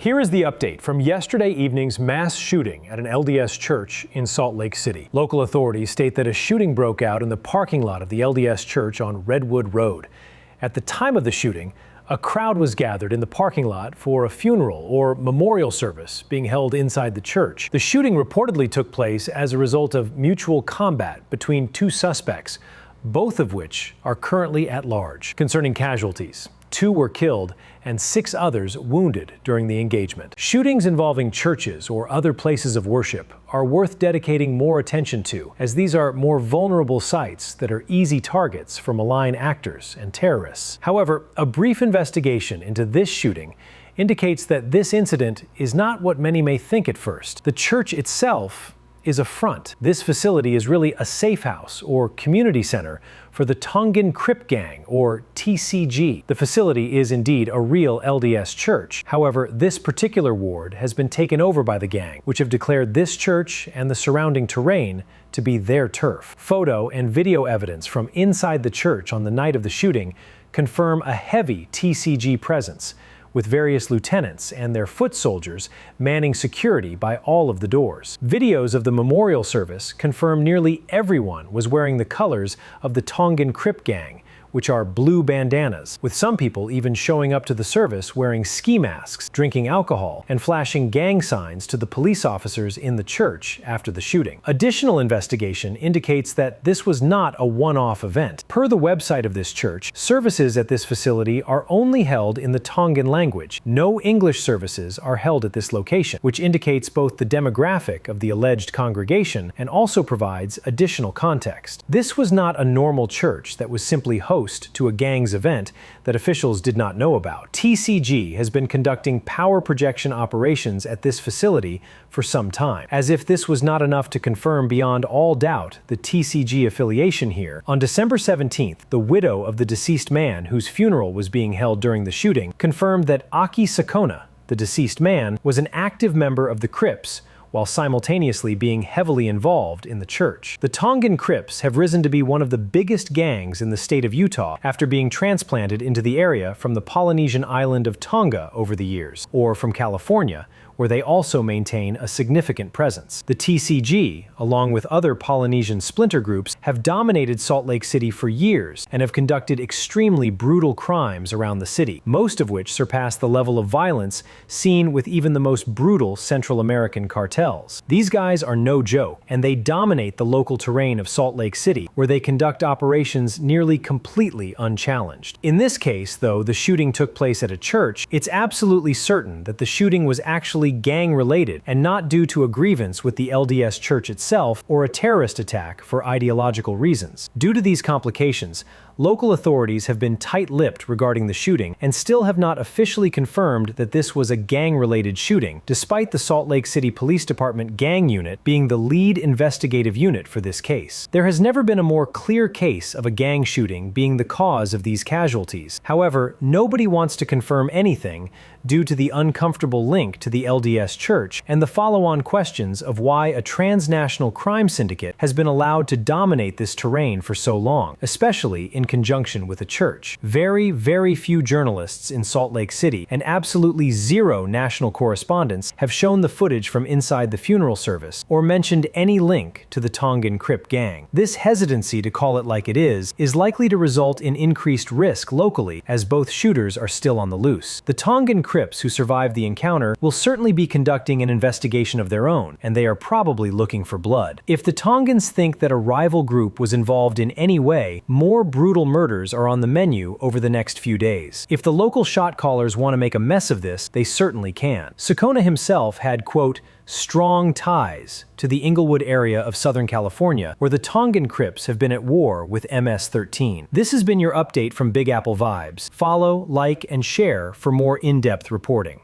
Here is the update from yesterday evening's mass shooting at an LDS church in Salt Lake City. Local authorities state that a shooting broke out in the parking lot of the LDS church on Redwood Road. At the time of the shooting, a crowd was gathered in the parking lot for a funeral or memorial service being held inside the church. The shooting reportedly took place as a result of mutual combat between two suspects, both of which are currently at large. Concerning casualties, 2 were killed and 6 others wounded during the engagement. Shootings involving churches or other places of worship are worth dedicating more attention to, as these are more vulnerable sites that are easy targets for malign actors and terrorists. However, a brief investigation into this shooting indicates that this incident is not what many may think at first. The church itself is a front. This facility is really a safe house or community center for the Tongan Crip Gang, or TCG. The facility is indeed a real LDS church. However, this particular ward has been taken over by the gang, which have declared this church and the surrounding terrain to be their turf. Photo and video evidence from inside the church on the night of the shooting confirm a heavy TCG presence, with various lieutenants and their foot soldiers manning security by all of the doors. Videos of the memorial service confirm nearly everyone was wearing the colors of the Tongan Crip Gang, which are blue bandanas, with some people even showing up to the service wearing ski masks, drinking alcohol, and flashing gang signs to the police officers in the church after the shooting. Additional investigation indicates that this was not a one-off event. Per the website of this church, services at this facility are only held in the Tongan language. No English services are held at this location, which indicates both the demographic of the alleged congregation and also provides additional context. This was not a normal church that was simply host to a gang's event that officials did not know about. TCG has been conducting power projection operations at this facility for some time. As if this was not enough to confirm beyond all doubt the TCG affiliation here, on December 17th, the widow of the deceased man whose funeral was being held during the shooting confirmed that Aki Sakona, the deceased man, was an active member of the Crips, while simultaneously being heavily involved in the church. The Tongan Crips have risen to be one of the biggest gangs in the state of Utah after being transplanted into the area from the Polynesian island of Tonga over the years, or from California, where they also maintain a significant presence. The TCG, along with other Polynesian splinter groups, have dominated Salt Lake City for years and have conducted extremely brutal crimes around the city, most of which surpass the level of violence seen with even the most brutal Central American cartels. These guys are no joke, and they dominate the local terrain of Salt Lake City, where they conduct operations nearly completely unchallenged. In this case, though the shooting took place at a church, it's absolutely certain that the shooting was actually gang-related and not due to a grievance with the LDS church itself or a terrorist attack for ideological reasons. Due to these complications, local authorities have been tight-lipped regarding the shooting and still have not officially confirmed that this was a gang-related shooting, despite the Salt Lake City Police Department gang unit being the lead investigative unit for this case. There has never been a more clear case of a gang shooting being the cause of these casualties. However, nobody wants to confirm anything due to the uncomfortable link to the LDS church and the follow-on questions of why a transnational crime syndicate has been allowed to dominate this terrain for so long, especially in conjunction with a church. Very, very few journalists in Salt Lake City and absolutely zero national correspondents have shown the footage from inside the funeral service or mentioned any link to the Tongan Crip Gang. This hesitancy to call it like it is likely to result in increased risk locally, as both shooters are still on the loose. The Tongan Crips who survived the encounter will certainly be conducting an investigation of their own, and they are probably looking for blood. If the Tongans think that a rival group was involved in any way, more brutal murders are on the menu over the next few days. If the local shot callers want to make a mess of this, they certainly can. Sakona himself had, quote, strong ties to the Inglewood area of Southern California, where the Tongan Crips have been at war with MS-13. This has been your update from Big Apple Vibes. Follow, like, and share for more in-depth reporting.